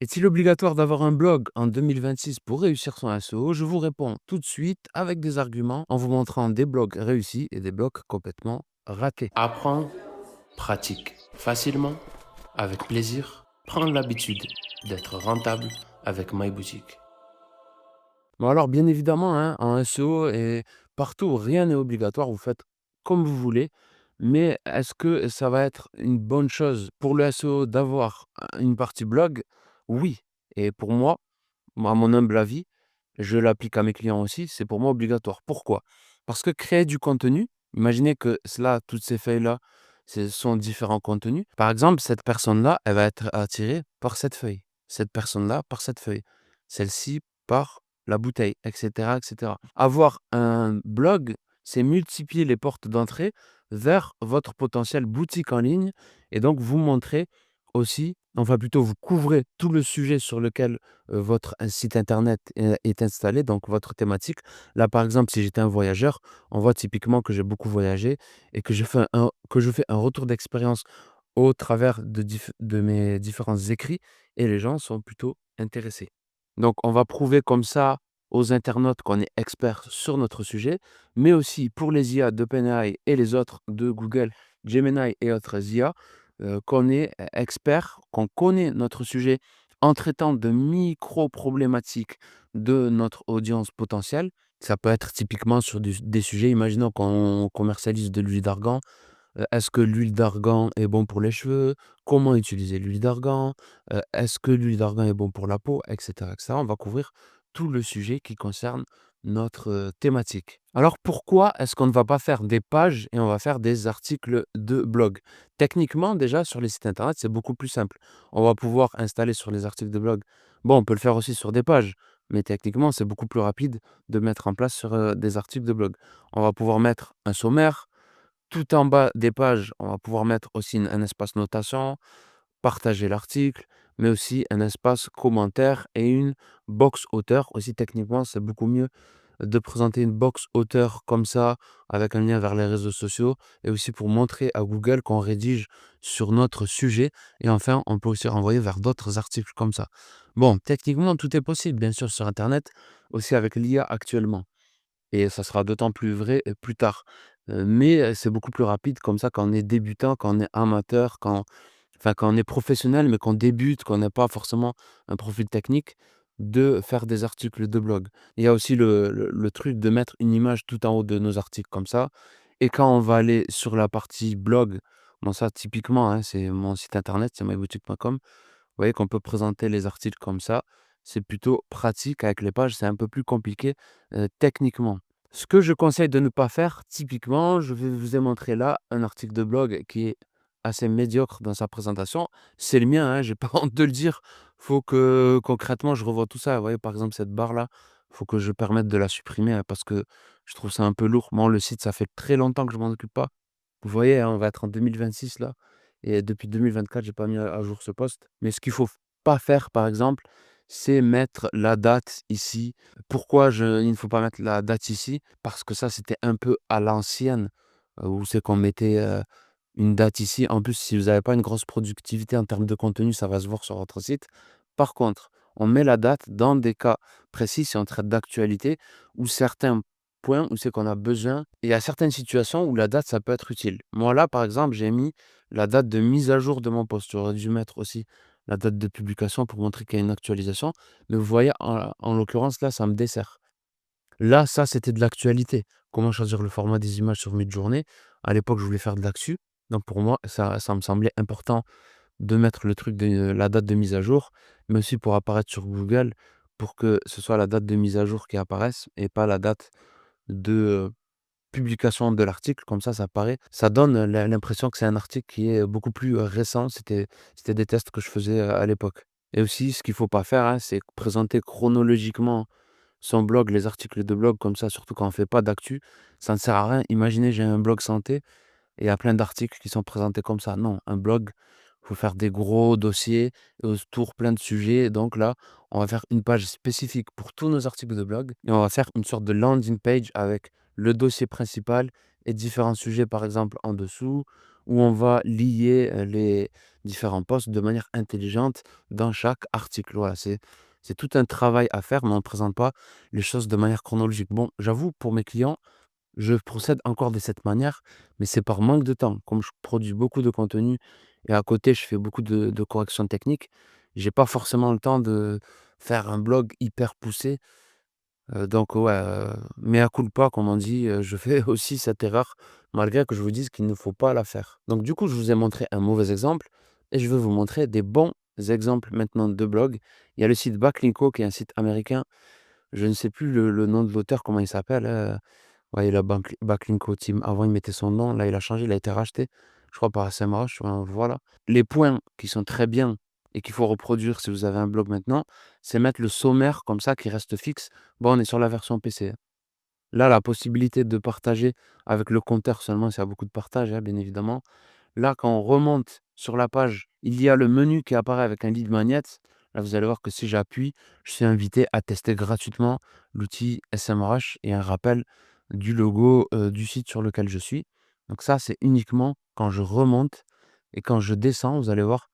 Est-il obligatoire d'avoir un blog en 2026 pour réussir son SEO? Je vous réponds tout de suite avec des arguments en vous montrant des blogs réussis et des blogs complètement ratés. Apprends, pratique facilement, avec plaisir, prendre l'habitude d'être rentable avec MyBoutique. Bon alors bien évidemment, hein, en SEO et partout, rien n'est obligatoire, vous faites comme vous voulez, mais est-ce que ça va être une bonne chose pour le SEO d'avoir une partie blog? Oui, et pour moi, à mon humble avis, je l'applique à mes clients aussi, c'est pour moi obligatoire. Pourquoi? Parce que créer du contenu, imaginez que cela, toutes ces feuilles-là, ce sont différents contenus. Par exemple, cette personne-là, elle va être attirée par cette feuille. Cette personne-là par cette feuille. Celle-ci par la bouteille, etc., etc. Avoir un blog, c'est multiplier les portes d'entrée vers votre potentielle boutique en ligne et donc vous montrer aussi, enfin plutôt vous couvrez tout le sujet sur lequel votre site internet est installé, donc votre thématique. Là, par exemple, si j'étais un voyageur, on voit typiquement que j'ai beaucoup voyagé et que je fais un retour d'expérience au travers de mes différents écrits et les gens sont plutôt intéressés. Donc, on va prouver comme ça aux internautes qu'on est expert sur notre sujet, mais aussi pour les IA d'OpenAI et les autres de Google, Gemini et autres IA, qu'on est expert, qu'on connaît notre sujet en traitant de micro-problématiques de notre audience potentielle. Ça peut être typiquement sur des sujets, imaginons qu'on commercialise de l'huile d'argan. Est-ce que l'huile d'argan est bon pour les cheveux? Comment utiliser l'huile d'argan? Est-ce que l'huile d'argan est bon pour la peau? Et cetera, et cetera. On va couvrir tout le sujet qui concerne notre, thématique. Alors pourquoi est-ce qu'on ne va pas faire des pages et on va faire des articles de blog? Techniquement déjà sur les sites internet, c'est beaucoup plus simple. On va pouvoir installer sur les articles de blog bon, on peut le faire aussi sur des pages, mais techniquement, c'est beaucoup plus rapide de mettre en place sur, des articles de blog. On va pouvoir mettre un sommaire, tout en bas des pages, on va pouvoir mettre aussi un espace notation, partager l'article, mais aussi un espace commentaire et une box auteur. Aussi, techniquement, c'est beaucoup mieux de présenter une box auteur comme ça, avec un lien vers les réseaux sociaux, et aussi pour montrer à Google qu'on rédige sur notre sujet. Et enfin, on peut aussi renvoyer vers d'autres articles comme ça. Bon, techniquement, tout est possible, bien sûr, sur Internet, aussi avec l'IA actuellement. Et ça sera d'autant plus vrai, plus tard. Mais c'est beaucoup plus rapide comme ça quand on est débutant, quand on est amateur, quand on est professionnel, mais qu'on débute, qu'on n'a pas forcément un profil technique, de faire des articles de blog. Il y a aussi le truc de mettre une image tout en haut de nos articles comme ça et quand on va aller sur la partie blog, bon ça typiquement, hein, c'est mon site internet, c'est myboutique.com. Vous voyez qu'on peut présenter les articles comme ça. C'est plutôt pratique avec les pages, c'est un peu plus compliqué, techniquement. Ce que je conseille de ne pas faire, typiquement, je vais vous ai montré là un article de blog qui est assez médiocre dans sa présentation. C'est le mien, hein, j'ai pas honte de le dire. Faut que concrètement je revoie tout ça. Vous voyez, par exemple, cette barre-là, faut que je permette de la supprimer, hein, parce que je trouve ça un peu lourd. Moi, le site, ça fait très longtemps que je m'en occupe pas. Vous voyez, hein, on va être en 2026 là et depuis 2024, j'ai pas mis à jour ce post. Mais ce qu'il faut pas faire, par exemple, c'est mettre la date ici. Pourquoi il ne faut pas mettre la date ici? Parce que ça, c'était un peu à l'ancienne, où c'est qu'on mettait, une date ici. En plus, si vous n'avez pas une grosse productivité en termes de contenu, ça va se voir sur votre site. Par contre, on met la date dans des cas précis, si on traite d'actualité ou certains points où c'est qu'on a besoin. Et il y a certaines situations où la date, ça peut être utile. Moi, là, par exemple, j'ai mis la date de mise à jour de mon post. J'aurais dû mettre aussi la date de publication pour montrer qu'il y a une actualisation. Mais vous voyez, en l'occurrence, là, ça me dessert. Là, ça, c'était de l'actualité. Comment choisir le format des images sur Midjourney? À l'époque, je voulais faire de l'actu. Donc pour moi, ça me semblait important de mettre le truc de la date de mise à jour, mais aussi pour apparaître sur Google, pour que ce soit la date de mise à jour qui apparaisse et pas la date de, publication de l'article. Comme ça paraît ça donne l'impression que c'est un article qui est beaucoup plus, récent. C'était des tests que je faisais, à l'époque. Et aussi, ce qu'il faut pas faire, hein, c'est présenter chronologiquement son blog, les articles de blog comme ça, surtout quand on fait pas d'actu, ça ne sert à rien. Imaginez, j'ai un blog santé et il y a plein d'articles qui sont présentés comme ça. Non, un blog, faut faire des gros dossiers et autour plein de sujets. Donc là, on va faire une page spécifique pour tous nos articles de blog et on va faire une sorte de landing page avec le dossier principal et différents sujets, par exemple, en dessous où on va lier, les différents posts de manière intelligente dans chaque article. Voilà, c'est tout un travail à faire, mais on ne présente pas les choses de manière chronologique. Bon, j'avoue, pour mes clients, je procède encore de cette manière, mais c'est par manque de temps. Comme je produis beaucoup de contenu et à côté, je fais beaucoup de corrections techniques, j'ai pas forcément le temps de faire un blog hyper poussé. Donc ouais, mea culpa comme on dit, je fais aussi cette erreur malgré que je vous dise qu'il ne faut pas la faire. Donc du coup, je vous ai montré un mauvais exemple et je vais vous montrer des bons exemples maintenant de blog. Il y a le site Backlinko qui est un site américain. Je ne sais plus le nom de l'auteur, comment il s'appelle, ouais, il a Backlinko Team. Avant, il mettait son nom. Là, il a changé, il a été racheté, je crois, par SEMrush. Voilà. Les points qui sont très bien et qu'il faut reproduire si vous avez un blog maintenant, c'est mettre le sommaire comme ça qui reste fixe. Bon, on est sur la version PC, hein. Là, la possibilité de partager avec le compteur seulement, s'il y a beaucoup de partage, hein, bien évidemment. Là, quand on remonte sur la page, il y a le menu qui apparaît avec un lead magnet. Là, vous allez voir que si j'appuie, je suis invité à tester gratuitement l'outil SEMrush et un rappel du logo, du site sur lequel je suis. Donc ça, c'est uniquement quand je remonte et quand je descends, vous allez voir,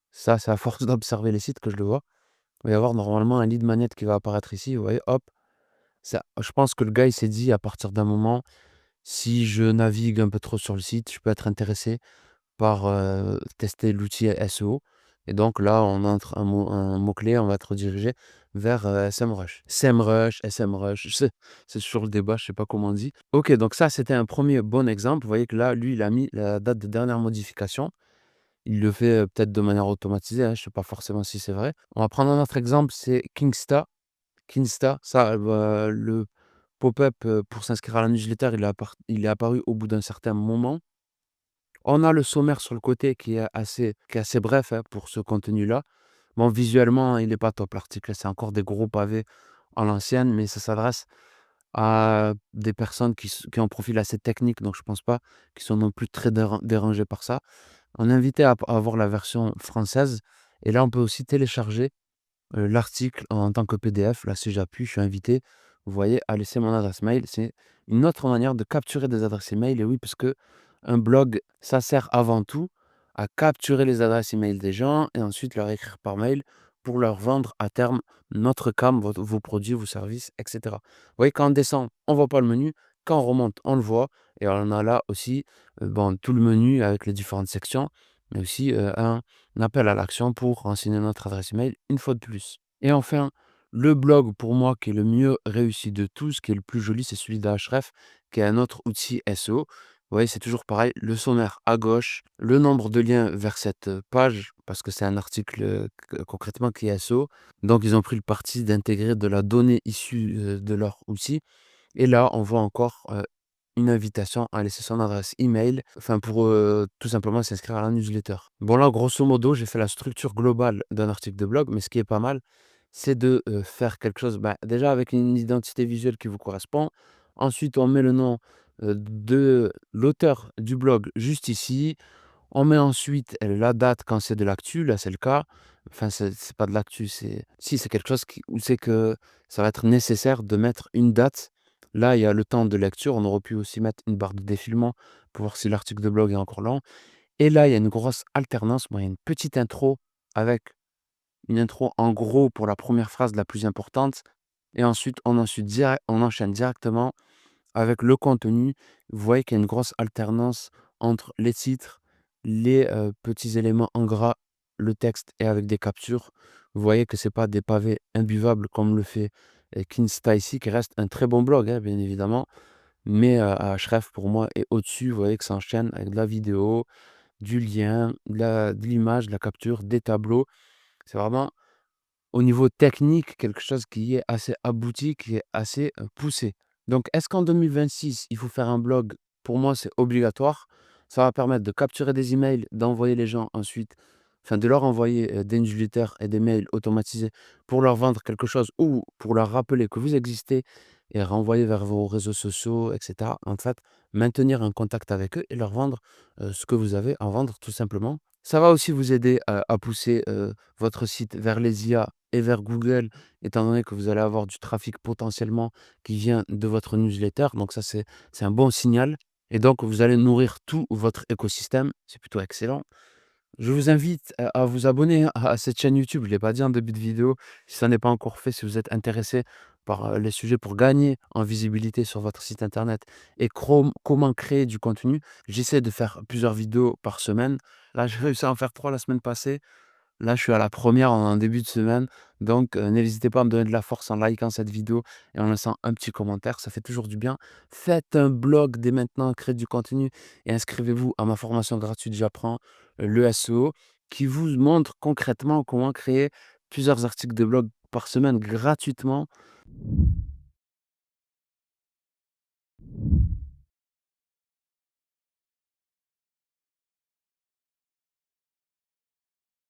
ça, c'est à force d'observer les sites que je le vois. Il va y avoir normalement un lead magnet qui va apparaître ici, vous voyez, hop. Ça, je pense que le gars, il s'est dit à partir d'un moment, si je navigue un peu trop sur le site, je peux être intéressé par, tester l'outil SEO et donc là, on entre un mot-clé, on va être redirigé vers, SEMrush. SEMrush, SMrush, c'est toujours le débat, je sais pas comment on dit. OK, donc ça, c'était un premier bon exemple. Vous voyez que là, lui, il a mis la date de dernière modification. Il le fait, peut-être de manière automatisée, hein, je sais pas forcément si c'est vrai. On va prendre un autre exemple, c'est Kingsta. Kinsta, ça, le pop-up, pour s'inscrire à la newsletter, il est apparu au bout d'un certain moment. On a le sommaire sur le côté qui est assez bref, hein, pour ce contenu-là. Bon, visuellement, il est pas top l'article, c'est encore des gros pavés à l'ancienne, mais ça s'adresse à des personnes qui ont un profil assez technique, donc je pense pas qu'ils sont non plus très dérangés par ça. On est invité à avoir la version française et là, on peut aussi télécharger l'article en tant que PDF. Là, si j'appuie, je suis invité, vous voyez, à laisser mon adresse mail. C'est une autre manière de capturer des adresses email et oui, parce que un blog, ça sert avant tout à capturer les adresses email des gens et ensuite leur écrire par mail pour leur vendre à terme notre cam, vos produits, vos services, et cetera. Vous voyez, quand on descend, on voit pas le menu. Quand on remonte, on le voit et on a là aussi, bon, tout le menu avec les différentes sections, mais aussi, un appel à l'action pour renseigner notre adresse email une fois de plus. Et enfin, le blog pour moi qui est le mieux réussi de tous, qui est le plus joli, c'est celui d'Ahref, qui est un autre outil SEO. Vous voyez, c'est toujours pareil, le sommaire à gauche, le nombre de liens vers cette page, parce que c'est un article concrètement qui est SEO. Donc, ils ont pris le parti d'intégrer de la donnée issue de leur outil. Et là, on voit encore une invitation à laisser son adresse email, enfin pour, tout simplement s'inscrire à la newsletter. Bon là, grosso modo, j'ai fait la structure globale d'un article de blog, mais ce qui est pas mal, c'est de, faire quelque chose, bah, déjà avec une identité visuelle qui vous correspond. Ensuite, on met le nom, de l'auteur du blog juste ici. On met ensuite la date quand c'est de l'actu, là c'est le cas. Enfin c'est pas de l'actu, c'est quelque chose où c'est que ça va être nécessaire de mettre une date. Là, il y a le temps de lecture, on aurait pu aussi mettre une barre de défilement pour voir si l'article de blog est encore long et là, il y a une grosse alternance. Bon, il y a une petite intro avec une intro en gros pour la première phrase la plus importante et ensuite on enchaîne directement avec le contenu. Vous voyez qu'il y a une grosse alternance entre les titres, les, petits éléments en gras, le texte et avec des captures. Vous voyez que c'est pas des pavés imbuvables comme le fait, Kinsta ici, qui reste un très bon blog, hein, bien évidemment. Mais, Ahref pour moi est au-dessus. Vous voyez que ça enchaîne avec de la vidéo, du lien, de l'image, de la capture, des tableaux. C'est vraiment au niveau technique, quelque chose qui est assez abouti, qui est assez, poussé. Donc est-ce qu'en 2026, il faut faire un blog? Pour moi, c'est obligatoire. Ça va permettre de capturer des emails, d'envoyer les gens ensuite enfin de leur envoyer, des newsletters et des mails automatisés pour leur vendre quelque chose ou pour leur rappeler que vous existez et renvoyer vers vos réseaux sociaux et cetera. En fait, maintenir un contact avec eux et leur vendre, ce que vous avez à vendre tout simplement. Ça va aussi vous aider à pousser, votre site vers les IA et vers Google, étant donné que vous allez avoir du trafic potentiellement qui vient de votre newsletter. Donc ça, c'est un bon signal et donc vous allez nourrir tout votre écosystème. C'est plutôt excellent. Je vous invite à vous abonner à cette chaîne YouTube. Je ne l'ai pas dit en début de vidéo. Si ça n'est pas encore fait, si vous êtes intéressé par, les sujets pour gagner en visibilité sur votre site internet et comment créer du contenu, j'essaie de faire plusieurs vidéos par semaine. Là, j'ai réussi à en faire 3 la semaine passée. Là, je suis à la première en début de semaine, donc n'hésitez pas à me donner de la force en likant cette vidéo et en laissant un petit commentaire, ça fait toujours du bien. Faites un blog dès maintenant, créez du contenu et inscrivez-vous à ma formation gratuite «J'apprends le SEO» qui vous montre concrètement comment créer plusieurs articles de blog par semaine gratuitement.